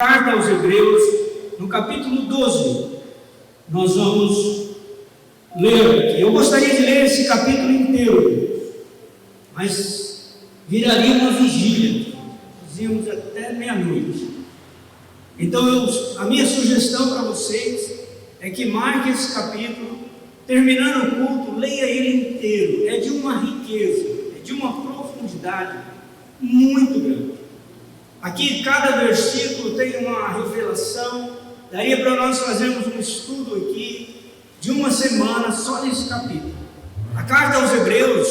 Carta aos Hebreus, no capítulo 12, nós vamos ler aqui. Eu gostaria de ler esse capítulo inteiro, mas viraria uma vigília, fazíamos até meia-noite. Então, a minha sugestão para vocês é que marque esse capítulo, terminando o culto, leia ele inteiro. É de uma riqueza, é de uma profundidade muito grande. Aqui cada versículo tem uma revelação. Daria para nós fazermos um estudo aqui de uma semana só nesse capítulo. A carta aos Hebreus,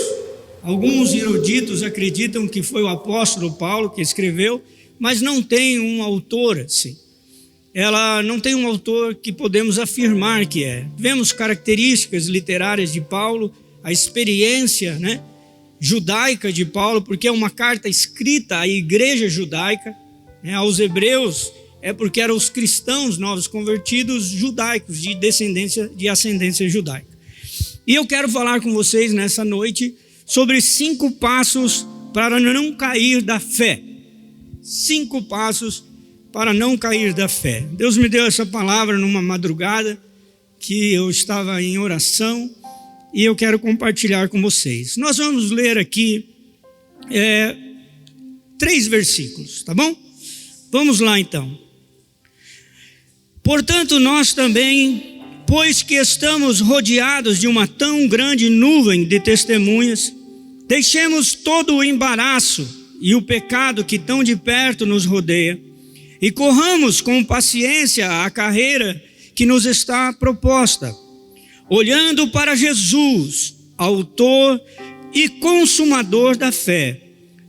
alguns eruditos acreditam que foi o apóstolo Paulo que escreveu, mas não tem um autor assim. Ela não tem um autor que podemos afirmar que é. Vemos características literárias de Paulo, a experiência, judaica de Paulo, porque é uma carta escrita à igreja judaica, aos hebreus, é porque eram os cristãos novos convertidos judaicos, de ascendência judaica. E eu quero falar com vocês nessa noite sobre 5 passos para não cair da fé. 5 passos para não cair da fé. Deus me deu essa palavra numa madrugada que eu estava em oração, e eu quero compartilhar com vocês. Nós vamos ler aqui 3 versículos, tá bom? Vamos lá então. Portanto, nós também, pois que estamos rodeados de uma tão grande nuvem de testemunhas, deixemos todo o embaraço e o pecado que tão de perto nos rodeia, e corramos com paciência a carreira que nos está proposta, olhando para Jesus, autor e consumador da fé,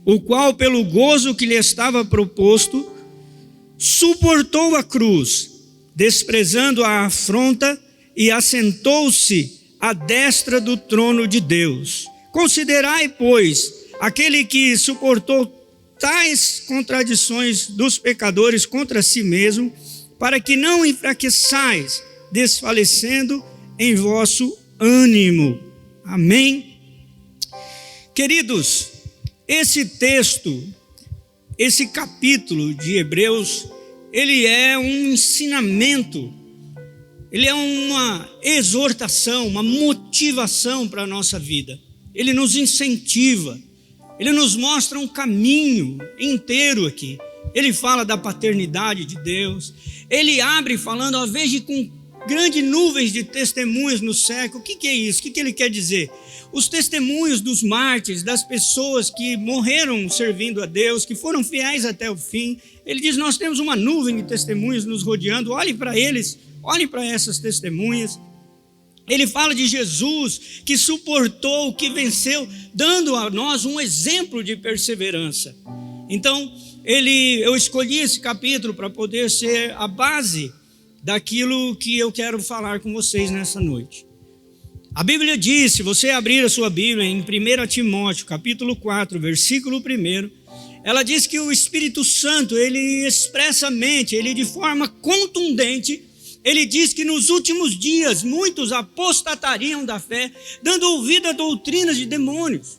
o qual, pelo gozo que lhe estava proposto, suportou a cruz, desprezando a afronta, e assentou-se à destra do trono de Deus. Considerai, pois, aquele que suportou tais contradições dos pecadores contra si mesmo, para que não enfraqueçais, desfalecendo em vosso ânimo. Amém? Queridos, esse texto, esse capítulo de Hebreus, ele é um ensinamento, ele é uma exortação, uma motivação para a nossa vida. Ele nos incentiva, ele nos mostra um caminho inteiro aqui. Ele fala da paternidade de Deus, ele abre falando, ó, veja com grandes nuvens de testemunhos no século. O que é isso? O que ele quer dizer? Os testemunhos dos mártires, das pessoas que morreram servindo a Deus, que foram fiéis até o fim. Ele diz, nós temos uma nuvem de testemunhos nos rodeando, olhem para eles, olhem para essas testemunhas. Ele fala de Jesus, que suportou, que venceu, dando a nós um exemplo de perseverança. Então, eu escolhi esse capítulo para poder ser a base daquilo que eu quero falar com vocês nessa noite. A Bíblia diz, se você abrir a sua Bíblia em 1 Timóteo, capítulo 4, versículo 1, ela diz que o Espírito Santo, ele expressamente, ele de forma contundente, ele diz que nos últimos dias muitos apostatariam da fé, dando ouvido a doutrinas de demônios.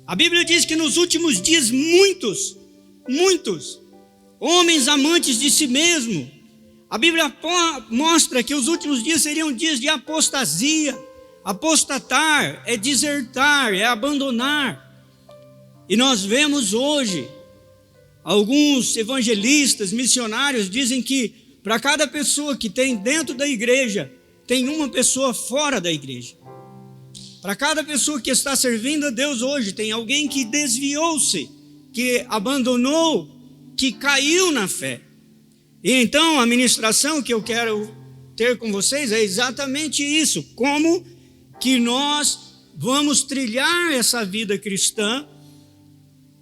A Bíblia diz que nos últimos dias muitos homens amantes de si mesmo. A Bíblia mostra que os últimos dias seriam dias de apostasia. Apostatar é desertar, é abandonar. E nós vemos hoje, alguns evangelistas, missionários, dizem que para cada pessoa que tem dentro da igreja, tem uma pessoa fora da igreja. Para cada pessoa que está servindo a Deus hoje, tem alguém que desviou-se, que abandonou, que caiu na fé. E então a ministração que eu quero ter com vocês é exatamente isso, como que nós vamos trilhar essa vida cristã,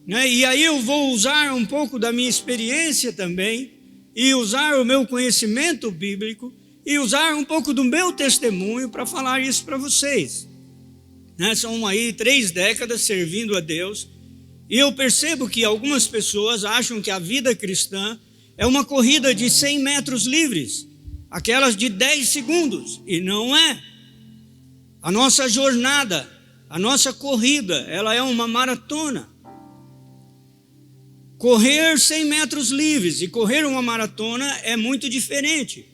E aí eu vou usar um pouco da minha experiência também, e usar o meu conhecimento bíblico, e usar um pouco do meu testemunho para falar isso para vocês. São aí 3 décadas servindo a Deus, e eu percebo que algumas pessoas acham que a vida cristã é uma corrida de 100 metros livres, aquelas de 10 segundos, e não é. A nossa jornada, a nossa corrida, ela é uma maratona. Correr 100 metros livres e correr uma maratona é muito diferente.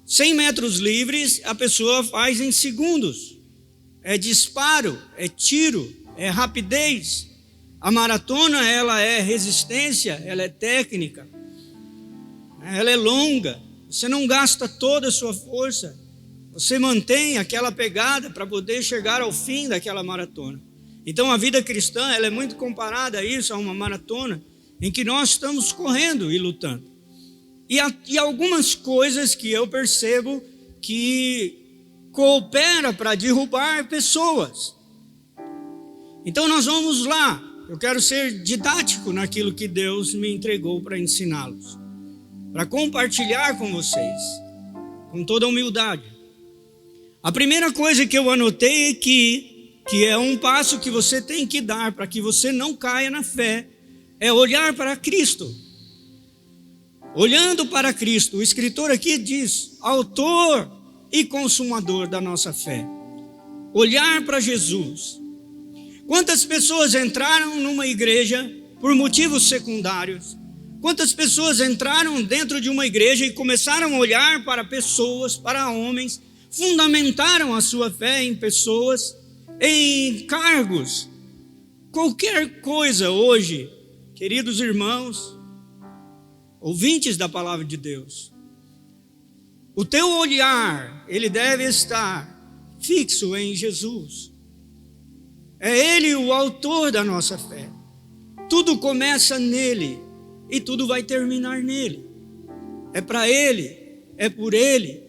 100 metros livres a pessoa faz em segundos. É disparo, é tiro, é rapidez. A maratona, ela é resistência, ela é técnica, ela é longa. Você não gasta toda a sua força. Você mantém aquela pegada para poder chegar ao fim daquela maratona. Então a vida cristã, ela é muito comparada a isso, a uma maratona, em que nós estamos correndo e lutando. E algumas coisas que eu percebo que coopera para derrubar pessoas. Então nós vamos lá. Eu quero ser didático naquilo que Deus me entregou para ensiná-los, para compartilhar com vocês, com toda humildade. A primeira coisa que eu anotei aqui, que é um passo que você tem que dar para que você não caia na fé, é olhar para Cristo. Olhando para Cristo, o escritor aqui diz, autor e consumador da nossa fé. Olhar para Jesus. Quantas pessoas entraram numa igreja por motivos secundários? Quantas pessoas entraram dentro de uma igreja e começaram a olhar para pessoas, para homens, fundamentaram a sua fé em pessoas, em cargos? Qualquer coisa hoje, queridos irmãos, ouvintes da palavra de Deus, o teu olhar, ele deve estar fixo em Jesus. É Ele o autor da nossa fé. Tudo começa nele e tudo vai terminar nele. É para Ele, é por Ele.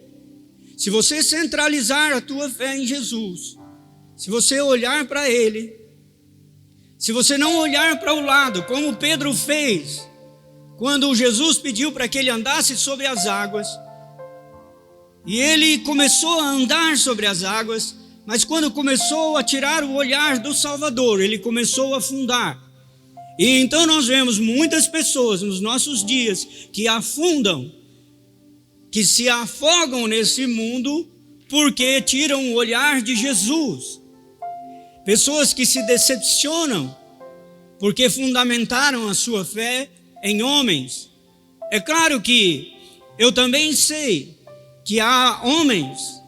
Se você centralizar a tua fé em Jesus, se você olhar para Ele, se você não olhar para o lado, como Pedro fez, quando Jesus pediu para que ele andasse sobre as águas, e ele começou a andar sobre as águas, mas quando começou a tirar o olhar do Salvador, ele começou a afundar. E então nós vemos muitas pessoas nos nossos dias que afundam, que se afogam nesse mundo porque tiram o olhar de Jesus. Pessoas que se decepcionam porque fundamentaram a sua fé em homens. É claro que eu também sei que há homens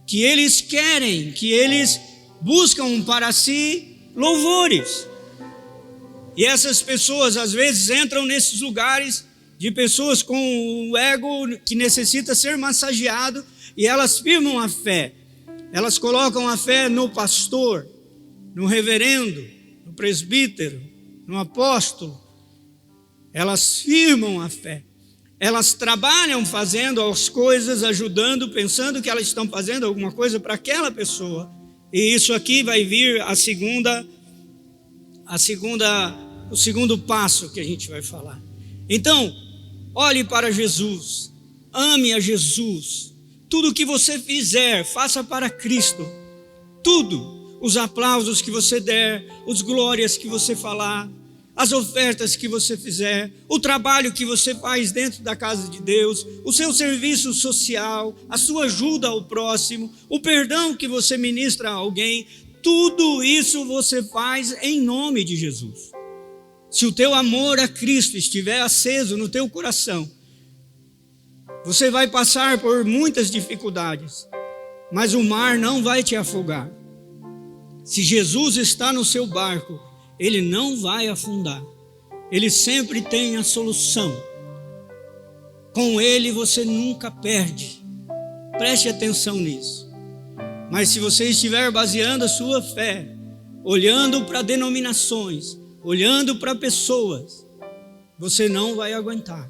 que eles querem, que eles buscam para si louvores. E essas pessoas às vezes entram nesses lugares de pessoas com o ego que necessita ser massageado, e elas firmam a fé. Elas colocam a fé no pastor, no reverendo, no presbítero, no apóstolo. Elas firmam a fé. Elas trabalham fazendo as coisas, ajudando, pensando que elas estão fazendo alguma coisa para aquela pessoa. E isso aqui vai vir o segundo passo que a gente vai falar. Então, olhe para Jesus, ame a Jesus. Tudo que você fizer, faça para Cristo. Tudo, os aplausos que você der, as glórias que você falar, as ofertas que você fizer, o trabalho que você faz dentro da casa de Deus, o seu serviço social, a sua ajuda ao próximo, o perdão que você ministra a alguém, tudo isso você faz em nome de Jesus. Se o teu amor a Cristo estiver aceso no teu coração, você vai passar por muitas dificuldades, mas o mar não vai te afogar. Se Jesus está no seu barco, Ele não vai afundar. Ele sempre tem a solução. Com Ele você nunca perde. Preste atenção nisso. Mas se você estiver baseando a sua fé, olhando para denominações, olhando para pessoas, você não vai aguentar.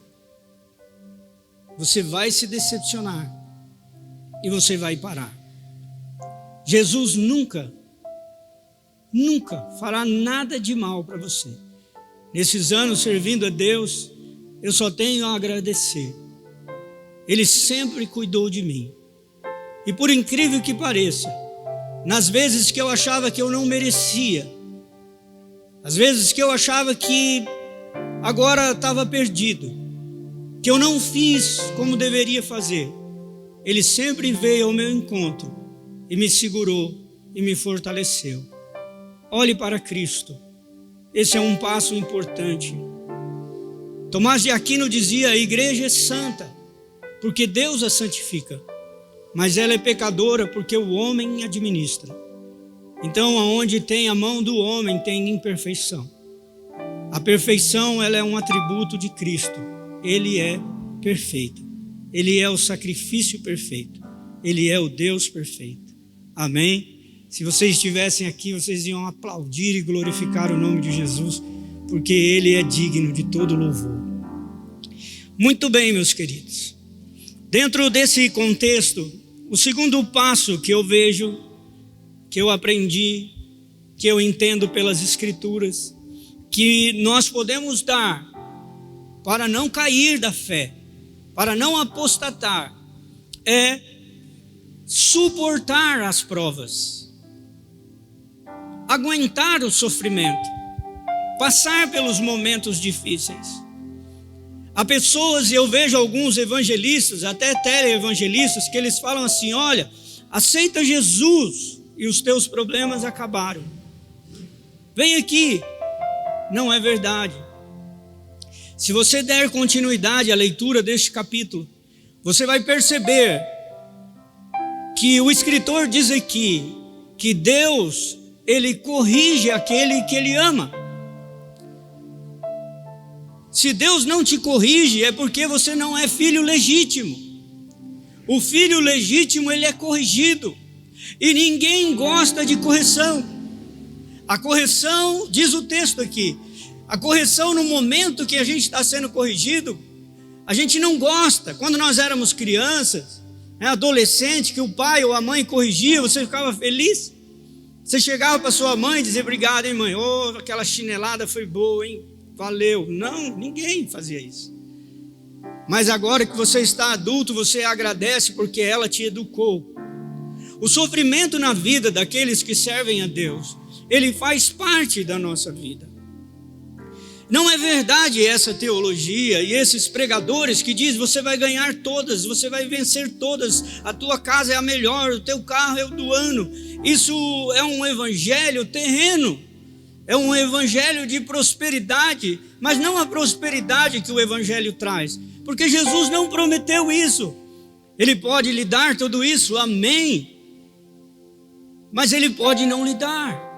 Você vai se decepcionar e você vai parar. Jesus nunca fará nada de mal para você. Nesses anos servindo a Deus, eu só tenho a agradecer. Ele sempre cuidou de mim. E por incrível que pareça, nas vezes que eu achava que eu não merecia, às vezes que eu achava que agora estava perdido, que eu não fiz como deveria fazer, Ele sempre veio ao meu encontro e me segurou e me fortaleceu. Olhe para Cristo, Esse é um passo importante. Tomás de Aquino dizia: a igreja é santa, porque Deus a santifica, mas ela é pecadora, porque o homem administra. Então, aonde tem a mão do homem, tem imperfeição. A perfeição, ela é um atributo de Cristo. Ele é perfeito. Ele é o sacrifício perfeito. Ele é o Deus perfeito. Amém? Se vocês estivessem aqui, vocês iam aplaudir e glorificar o nome de Jesus, porque Ele é digno de todo louvor. Muito bem, meus queridos. Dentro desse contexto, o segundo passo que eu vejo, que eu aprendi, que eu entendo pelas Escrituras, que nós podemos dar para não cair da fé, para não apostatar, é suportar as provas, aguentar o sofrimento, passar pelos momentos difíceis. Há pessoas, e eu vejo alguns evangelistas, até teleevangelistas, que eles falam assim: olha, aceita Jesus e os teus problemas acabaram. Vem aqui. Não é verdade. Se você der continuidade à leitura deste capítulo, você vai perceber que o escritor diz aqui que Deus, Ele corrige aquele que Ele ama. Se Deus não te corrige, é porque você não é filho legítimo. O filho legítimo, ele é corrigido. E ninguém gosta de correção. A correção, diz o texto aqui, a correção no momento que a gente está sendo corrigido, a gente não gosta. Quando nós éramos crianças, adolescente, que o pai ou a mãe corrigia, você ficava feliz? Você chegava para sua mãe e dizia: obrigado, hein, mãe? Oh, aquela chinelada foi boa, hein? Valeu. Não, ninguém fazia isso. Mas agora que você está adulto, você agradece porque ela te educou. O sofrimento na vida daqueles que servem a Deus, ele faz parte da nossa vida. Não é verdade essa teologia e esses pregadores que dizem: você vai ganhar todas, você vai vencer todas, a tua casa é a melhor, o teu carro é o do ano. Isso é um evangelho terreno, é um evangelho de prosperidade, mas não a prosperidade que o evangelho traz, porque Jesus não prometeu isso. Ele pode lhe dar tudo isso, amém, mas Ele pode não lhe dar.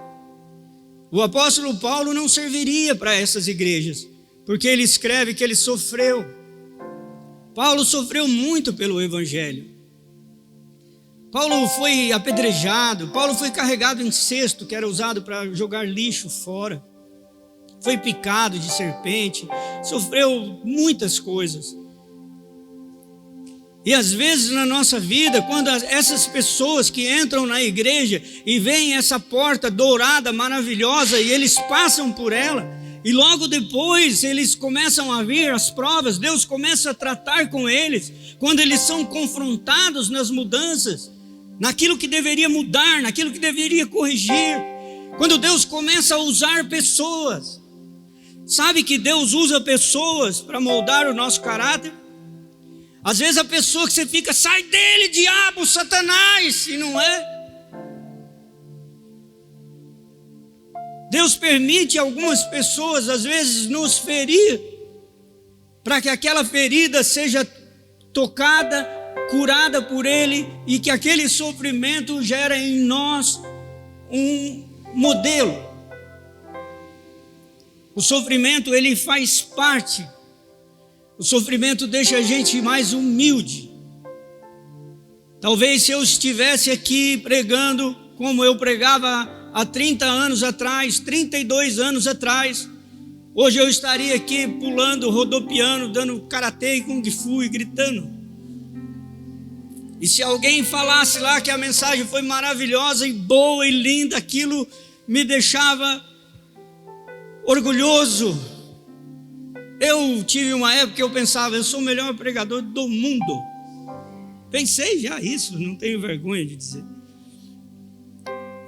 O apóstolo Paulo não serviria para essas igrejas, porque ele escreve que ele sofreu. Paulo sofreu muito pelo evangelho. Paulo foi apedrejado, Paulo foi carregado em cesto, que era usado para jogar lixo fora. Foi picado de serpente, sofreu muitas coisas. E às vezes na nossa vida, quando essas pessoas que entram na igreja e veem essa porta dourada, maravilhosa, e eles passam por ela, e logo depois eles começam a vir as provas, Deus começa a tratar com eles, quando eles são confrontados nas mudanças, naquilo que deveria mudar, naquilo que deveria corrigir, quando Deus começa a usar pessoas. Sabe que Deus usa pessoas para moldar o nosso caráter? Às vezes a pessoa que você fica: sai dele, diabo, Satanás, e não é. Deus permite algumas pessoas às vezes nos ferir, para que aquela ferida seja tocada, curada por Ele, e que aquele sofrimento gere em nós um modelo. O sofrimento, ele faz parte. O sofrimento deixa a gente mais humilde. Talvez se eu estivesse aqui pregando como eu pregava há 30 anos atrás, 32 anos atrás, hoje eu estaria aqui pulando, rodopiando, dando karatê e kung fu e gritando. E se alguém falasse lá que a mensagem foi maravilhosa e boa e linda, aquilo me deixava orgulhoso. Eu tive uma época que eu pensava: eu sou o melhor pregador do mundo. Pensei já isso, não tenho vergonha de dizer.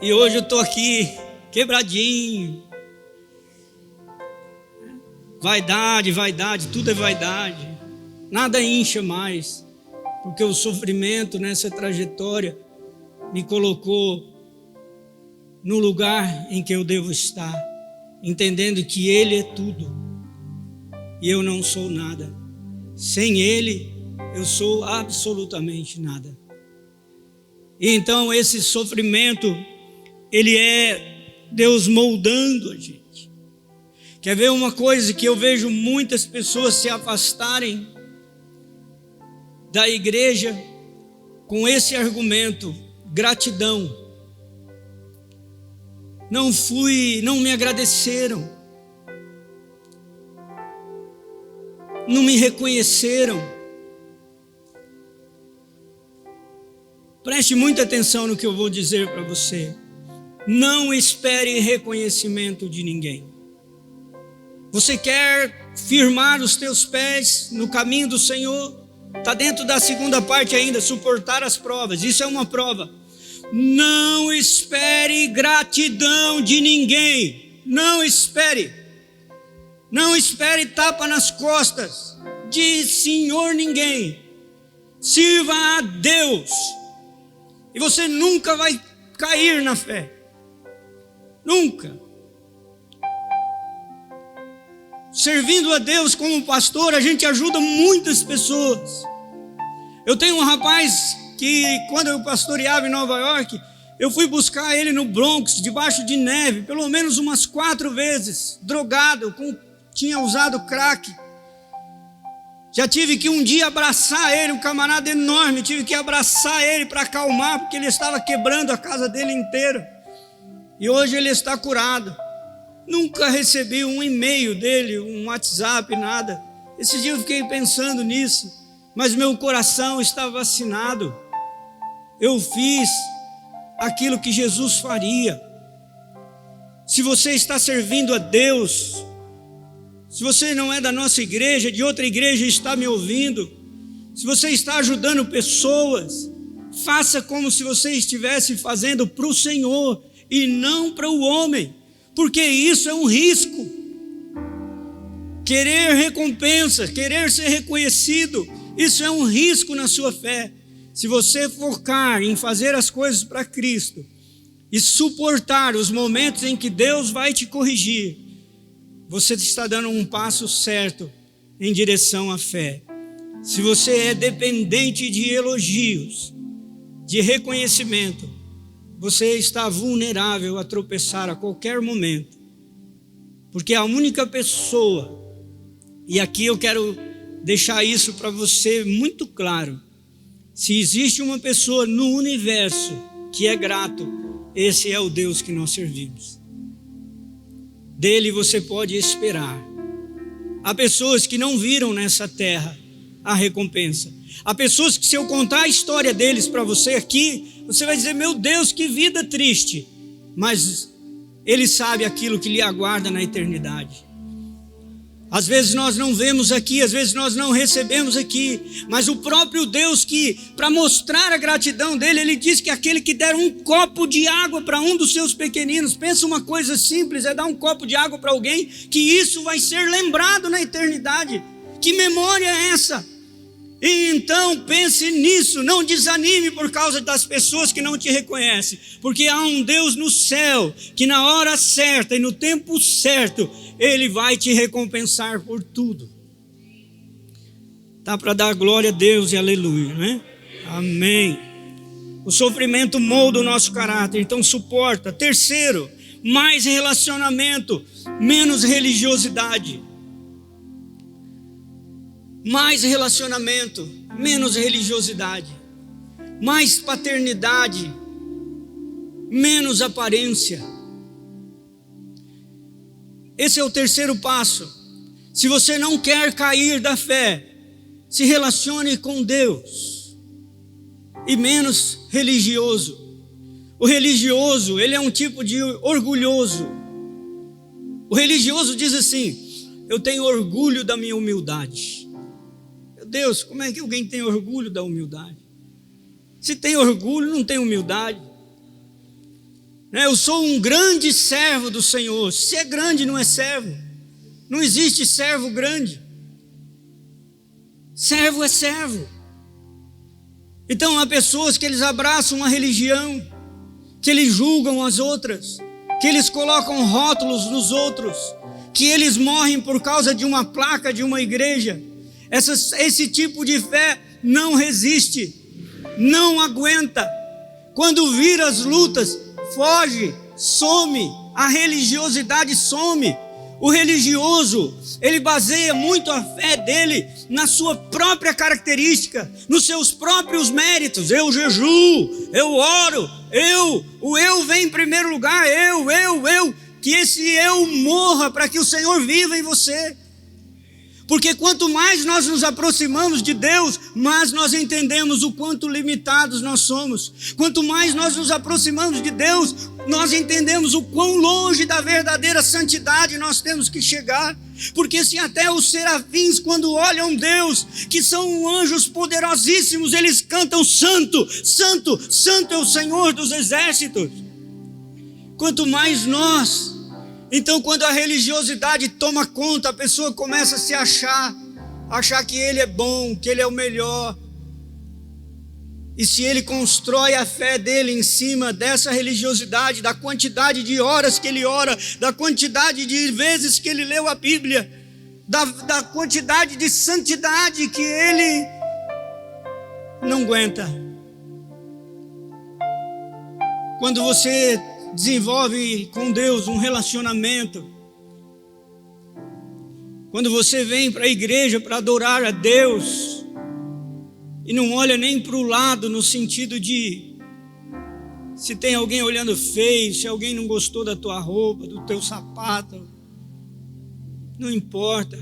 E hoje eu estou aqui, quebradinho. Vaidade, tudo é vaidade. Nada incha mais, porque o sofrimento nessa trajetória me colocou no lugar em que eu devo estar. entendendo que Ele é tudo e eu não sou nada. Sem Ele, eu sou absolutamente nada. E então esse sofrimento, ele é Deus moldando a gente. Quer ver uma coisa que eu vejo muitas pessoas se afastarem da igreja com esse argumento: gratidão. Não me agradeceram, não me reconheceram. Preste muita atenção no que eu vou dizer para você. Não espere reconhecimento de ninguém. Você quer firmar os teus pés no caminho do Senhor? Está dentro da segunda parte ainda, suportar as provas. Isso é uma prova. Não espere gratidão de ninguém. Não espere. Não espere tapa nas costas de senhor ninguém. Sirva a Deus. E você nunca vai cair na fé. Nunca. Servindo a Deus como pastor, a gente ajuda muitas pessoas. Eu tenho um rapaz que, quando eu pastoreava em Nova York, eu fui buscar ele no Bronx, debaixo de neve, pelo menos umas 4 vezes, drogado, tinha usado crack. Já tive que um dia abraçar ele, um camarada enorme, tive que abraçar ele para acalmar, porque ele estava quebrando a casa dele inteira. E hoje ele está curado. Nunca recebi um e-mail dele, um WhatsApp, nada. Esse dia eu fiquei pensando nisso, mas meu coração está vacinado. Eu fiz aquilo que Jesus faria. Se você está servindo a Deus, se você não é da nossa igreja, de outra igreja está me ouvindo, se você está ajudando pessoas, faça como se você estivesse fazendo para o Senhor e não para o homem, porque isso é um risco. Querer recompensa, querer ser reconhecido, isso é um risco na sua fé. Se você focar em fazer as coisas para Cristo e suportar os momentos em que Deus vai te corrigir, você está dando um passo certo em direção à fé. Se você é dependente de elogios, de reconhecimento, você está vulnerável a tropeçar a qualquer momento. Porque a única pessoa, e aqui eu quero deixar isso para você muito claro, se existe uma pessoa no universo que é grato, esse é o Deus que nós servimos. Dele você pode esperar. Há pessoas que não viram nessa terra a recompensa. Há pessoas que, se eu contar a história deles para você aqui, você vai dizer: meu Deus, que vida triste. Mas Ele sabe aquilo que lhe aguarda na eternidade. Às vezes nós não vemos aqui, às vezes nós não recebemos aqui, mas o próprio Deus, que para mostrar a gratidão dele, Ele diz que aquele que der um copo de água para um dos seus pequeninos, pensa uma coisa simples, é dar um copo de água para alguém, que isso vai ser lembrado na eternidade. Que memória é essa? E então pense nisso, não desanime por causa das pessoas que não te reconhecem, porque há um Deus no céu, que na hora certa e no tempo certo, Ele vai te recompensar por tudo. Tá para dar glória a Deus e aleluia, né? Amém. O sofrimento molda o nosso caráter, então suporta. Terceiro, mais relacionamento, menos religiosidade. Mais relacionamento, menos religiosidade. Mais paternidade, menos aparência. Esse é o terceiro passo. Se você não quer cair da fé, se relacione com Deus e menos religioso. O religioso, ele é um tipo de orgulhoso. O religioso diz assim: eu tenho orgulho da minha humildade. Meu Deus, como é que alguém tem orgulho da humildade? Se tem orgulho, não tem humildade. Eu sou um grande servo do Senhor. Se é grande, não é servo. Não existe servo grande. Servo é servo. Então há pessoas que eles abraçam uma religião, que eles julgam as outras, que eles colocam rótulos nos outros, que eles morrem por causa de uma placa de uma igreja. Esse tipo de fé não resiste, não aguenta. Quando vira as lutas, foge, some, a religiosidade some. O religioso, ele baseia muito a fé dele na sua própria característica, nos seus próprios méritos. Eu jejuo, eu oro, o eu vem em primeiro lugar, eu. Que esse eu morra para que o Senhor viva em você. Porque quanto mais nós nos aproximamos de Deus, mais nós entendemos o quanto limitados nós somos. Quanto mais nós nos aproximamos de Deus, nós entendemos o quão longe da verdadeira santidade nós temos que chegar. Porque se até os serafins, quando olham Deus, que são anjos poderosíssimos, eles cantam santo, santo, santo é o Senhor dos exércitos. Quanto mais nós. Então, quando a religiosidade toma conta, a pessoa começa a se achar que ele é bom, que ele é o melhor. E se ele constrói a fé dele em cima dessa religiosidade, da quantidade de horas que ele ora, da quantidade de vezes que ele leu a Bíblia, da quantidade de santidade que ele não aguenta. Quando você desenvolve com Deus um relacionamento, quando você vem para a igreja para adorar a Deus e não olha nem para o lado no sentido de se tem alguém olhando feio, se alguém não gostou da tua roupa, do teu sapato, não importa.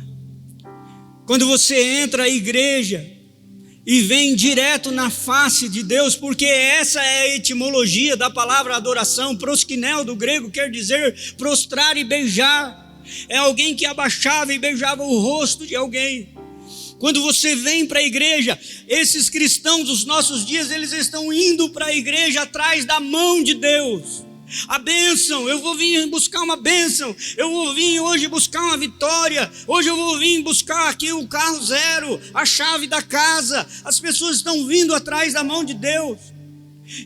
Quando você entra à igreja e vem direto na face de Deus, porque essa é a etimologia da palavra adoração. Proskinel do grego quer dizer prostrar e beijar. É alguém que abaixava e beijava o rosto de alguém. Quando você vem para a igreja, esses cristãos dos nossos dias, eles estão indo para a igreja atrás da mão de Deus. A bênção, eu vou vir buscar uma bênção, eu vou vir hoje buscar uma vitória, hoje eu vou vir buscar aqui o carro zero, a chave da casa. As pessoas estão vindo atrás da mão de Deus.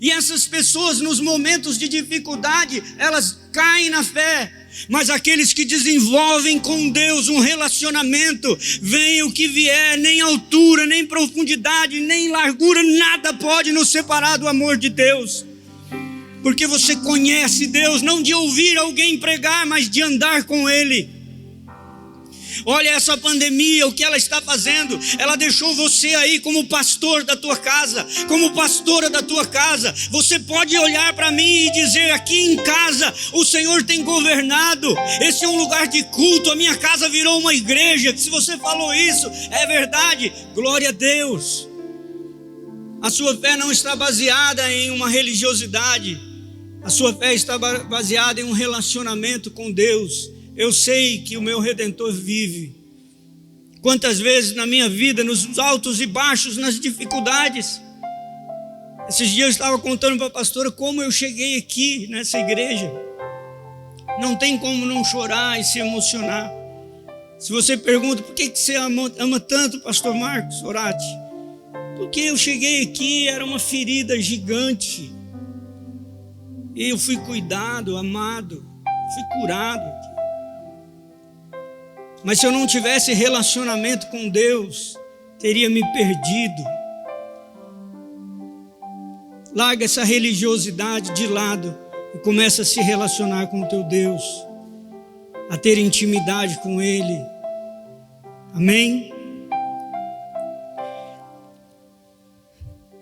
E essas pessoas, nos momentos de dificuldade, elas caem na fé. Mas aqueles que desenvolvem com Deus um relacionamento, venha o que vier, nem altura, nem profundidade, nem largura, nada pode nos separar do amor de Deus. Porque você conhece Deus, não de ouvir alguém pregar, mas de andar com Ele. Olha essa pandemia, o que ela está fazendo. Ela deixou você aí como pastor da tua casa, como pastora da tua casa. Você pode olhar para mim e dizer: aqui em casa o Senhor tem governado. Esse é um lugar de culto, a minha casa virou uma igreja. Se você falou isso, é verdade, glória a Deus. A sua fé não está baseada em uma religiosidade. A sua fé está baseada em um relacionamento com Deus. Eu sei que o meu Redentor vive. Quantas vezes na minha vida, nos altos e baixos, nas dificuldades. Esses dias eu estava contando para a pastora como eu cheguei aqui nessa igreja. Não tem como não chorar e se emocionar. Se você pergunta: por que você ama tanto, pastor Marcos Orati? Porque eu cheguei aqui, era uma ferida gigante. E eu fui cuidado, amado, fui curado. Mas se eu não tivesse relacionamento com Deus, teria me perdido. Larga essa religiosidade de lado e começa a se relacionar com o teu Deus, a ter intimidade com Ele. Amém?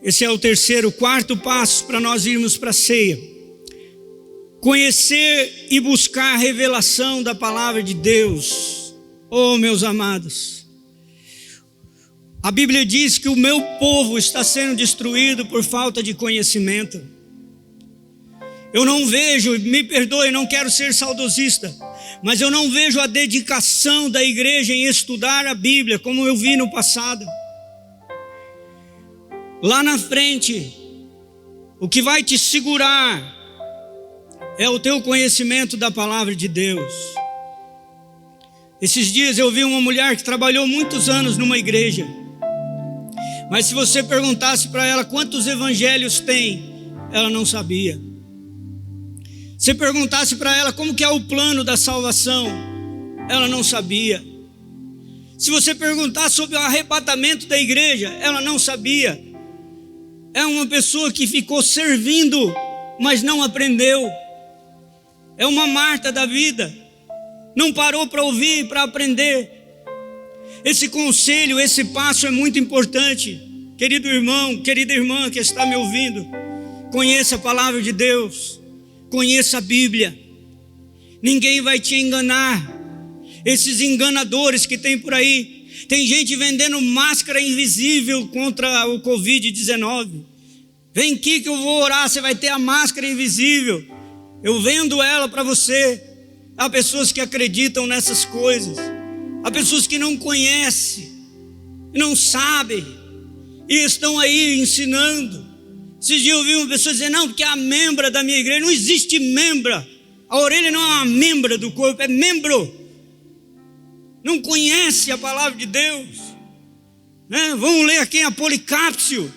Esse é o quarto passo para nós irmos para a ceia. Conhecer e buscar a revelação da palavra de Deus. Oh, meus amados, a Bíblia diz que o meu povo está sendo destruído por falta de conhecimento. Eu não vejo, me perdoe, não quero ser saudosista, mas eu não vejo a dedicação da igreja em estudar a Bíblia como eu vi no passado. Lá na frente, o que vai te segurar é o teu conhecimento da palavra de Deus. Esses dias eu vi uma mulher que trabalhou muitos anos numa igreja, mas se você perguntasse para ela quantos evangelhos tem, ela não sabia. Se perguntasse para ela como que é o plano da salvação, ela não sabia. Se você perguntasse sobre o arrebatamento da igreja, ela não sabia. É uma pessoa que ficou servindo, mas não aprendeu. É uma Marta da vida. Não parou para ouvir, para aprender. Esse conselho, esse passo é muito importante. Querido irmão, querida irmã que está me ouvindo, conheça a palavra de Deus, conheça a Bíblia. Ninguém vai te enganar. Esses enganadores que tem por aí, tem gente vendendo máscara invisível contra o Covid-19. Vem aqui que eu vou orar, você vai ter a máscara invisível. Eu vendo ela para você. Há pessoas que acreditam nessas coisas. Há pessoas que não conhecem, não sabem, e estão aí ensinando. Esses dias eu ouvi uma pessoa dizer, não, porque é a membra da minha igreja. Não existe membra. A orelha não é uma membra do corpo, é membro. Não conhece a palavra de Deus, né? Vamos ler aqui a Policápsio,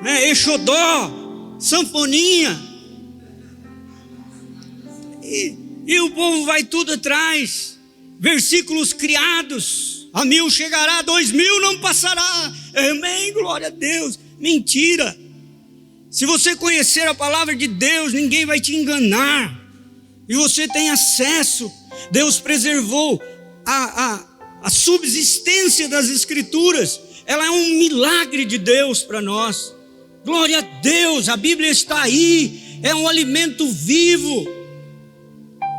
né? Exodó, Sanfoninha, e o povo vai tudo atrás. Versículos criados, a 1000 chegará, 2000 não passará. Amém, glória a Deus. Mentira. Se você conhecer a palavra de Deus, ninguém vai te enganar, e você tem acesso. Deus preservou a subsistência das Escrituras. Ela é um milagre de Deus para nós. Glória a Deus, a Bíblia está aí, é um alimento vivo,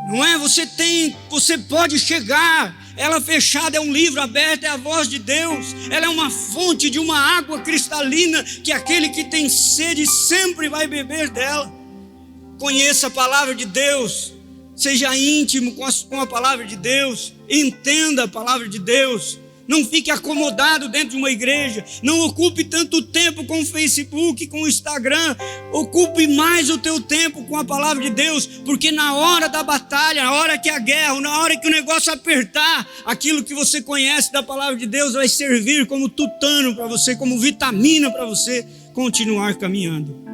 não é? Você pode chegar, ela fechada é um livro aberto, é a voz de Deus. Ela é uma fonte de uma água cristalina, que aquele que tem sede sempre vai beber dela. Conheça a palavra de Deus, seja íntimo com a palavra de Deus, entenda a palavra de Deus. Não fique acomodado dentro de uma igreja. Não ocupe tanto tempo com o Facebook, com o Instagram. Ocupe mais o teu tempo com a palavra de Deus, porque na hora da batalha, na hora que a guerra, na hora que o negócio apertar, aquilo que você conhece da palavra de Deus vai servir como tutano para você, como vitamina para você continuar caminhando.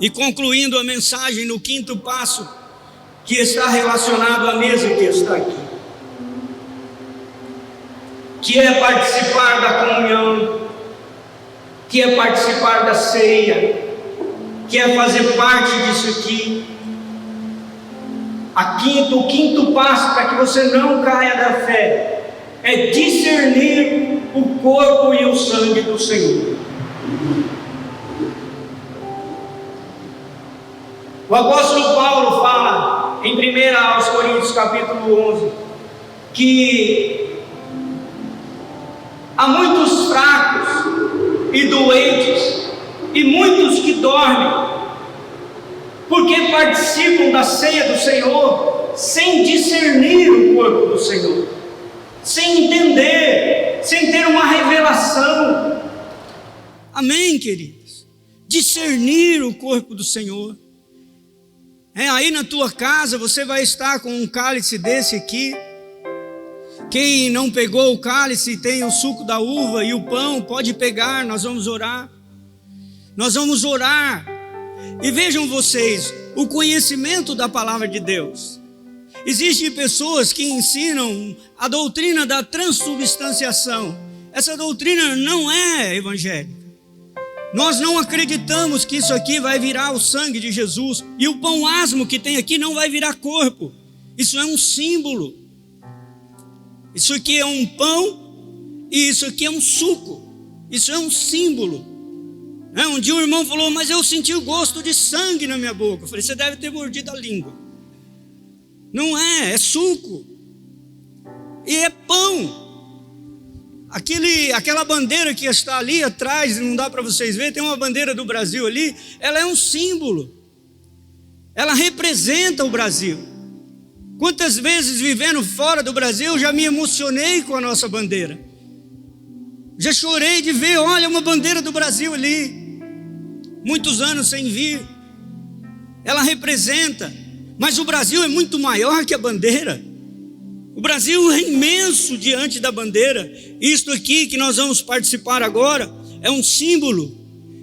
E concluindo a mensagem no 5º passo, que está relacionado à mesa que está aqui, que é participar da comunhão, que é participar da ceia, que é fazer parte disso aqui. O quinto passo para que você não caia da fé é discernir o corpo e o sangue do Senhor. O apóstolo Paulo fala em 1 aos Coríntios capítulo 11 que há muitos fracos e doentes e muitos que dormem, porque participam da ceia do Senhor sem discernir o corpo do Senhor, sem entender, sem ter uma revelação. Amém, queridos? Discernir o corpo do Senhor. Aí na tua casa você vai estar com um cálice desse aqui. Quem não pegou o cálice, tem o suco da uva e o pão, pode pegar. Nós vamos orar. Nós vamos orar. E vejam vocês, o conhecimento da palavra de Deus. Existem pessoas que ensinam a doutrina da transubstanciação. Essa doutrina não é evangélica. Nós não acreditamos que isso aqui vai virar o sangue de Jesus. E o pão asmo que tem aqui não vai virar corpo. Isso é um símbolo. Isso aqui é um pão e isso aqui é um suco. Isso é um símbolo. Um dia um irmão falou, mas eu senti o gosto de sangue na minha boca. Eu falei, você deve ter mordido a língua. Não é suco. E é pão. Aquela bandeira que está ali atrás, não dá para vocês verem, tem uma bandeira do Brasil ali, ela é um símbolo. Ela representa o Brasil. Quantas vezes vivendo fora do Brasil, já me emocionei com a nossa bandeira. Já chorei de ver, olha uma bandeira do Brasil ali. Muitos anos sem vir. Ela representa, mas o Brasil é muito maior que a bandeira. O Brasil é imenso diante da bandeira. Isto aqui que nós vamos participar agora é um símbolo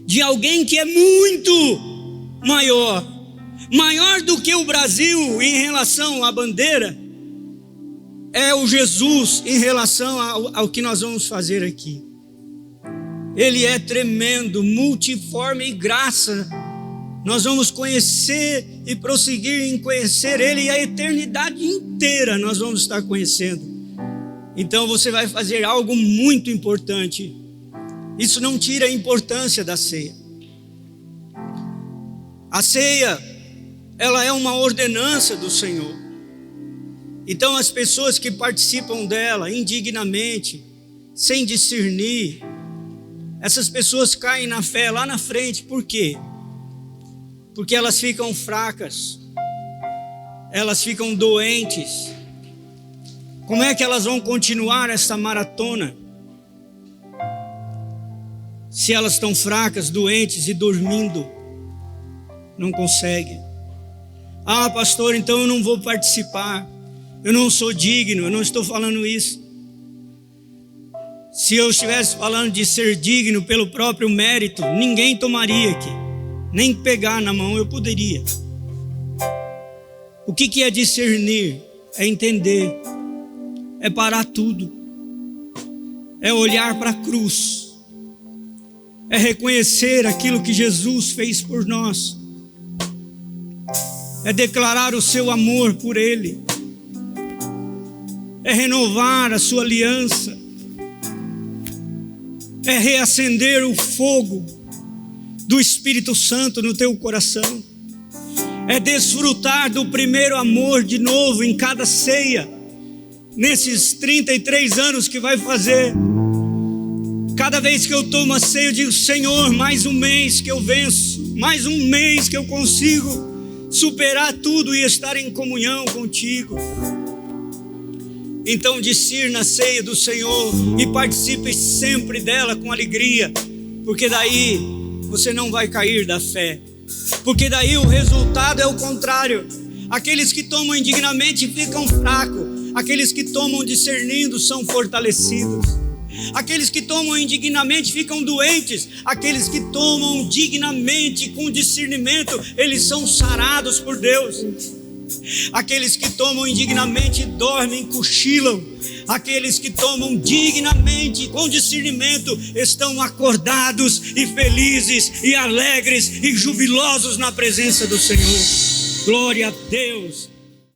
de alguém que é muito maior. Maior do que o Brasil em relação à bandeira é o Jesus em relação ao que nós vamos fazer aqui. Ele é tremendo, multiforme e graça. Nós vamos conhecer e prosseguir em conhecer Ele, e a eternidade inteira nós vamos estar conhecendo. Então você vai fazer algo muito importante. Isso não tira a importância da ceia. A ceia, ela é uma ordenança do Senhor. Então as pessoas que participam dela indignamente, sem discernir, essas pessoas caem na fé lá na frente. Por quê? Porque elas ficam fracas, elas ficam doentes. Como é que elas vão continuar essa maratona se elas estão fracas, doentes e dormindo? Não conseguem. Ah, pastor, então eu não vou participar, eu não sou digno. Eu não estou falando isso. Se eu estivesse falando de ser digno pelo próprio mérito, ninguém tomaria aqui, nem pegar na mão eu poderia. O que é discernir? É entender, é parar tudo, é olhar para a cruz, é reconhecer aquilo que Jesus fez por nós, é declarar o seu amor por Ele, é renovar a sua aliança, é reacender o fogo do Espírito Santo no teu coração, é desfrutar do primeiro amor de novo em cada ceia, nesses 33 anos que vai fazer. Cada vez que eu tomo a ceia, eu digo: Senhor, mais um mês que eu venço, mais um mês que eu consigo superar tudo e estar em comunhão contigo. Então discirna a ceia do Senhor e participe sempre dela com alegria, porque daí você não vai cair da fé, porque daí o resultado é o contrário. Aqueles que tomam indignamente ficam fracos, aqueles que tomam discernindo são fortalecidos. Aqueles que tomam indignamente ficam doentes, aqueles que tomam dignamente com discernimento, eles são sarados por Deus. Aqueles que tomam indignamente dormem, cochilam. Aqueles que tomam dignamente com discernimento estão acordados e felizes e alegres e jubilosos na presença do Senhor. Glória a Deus.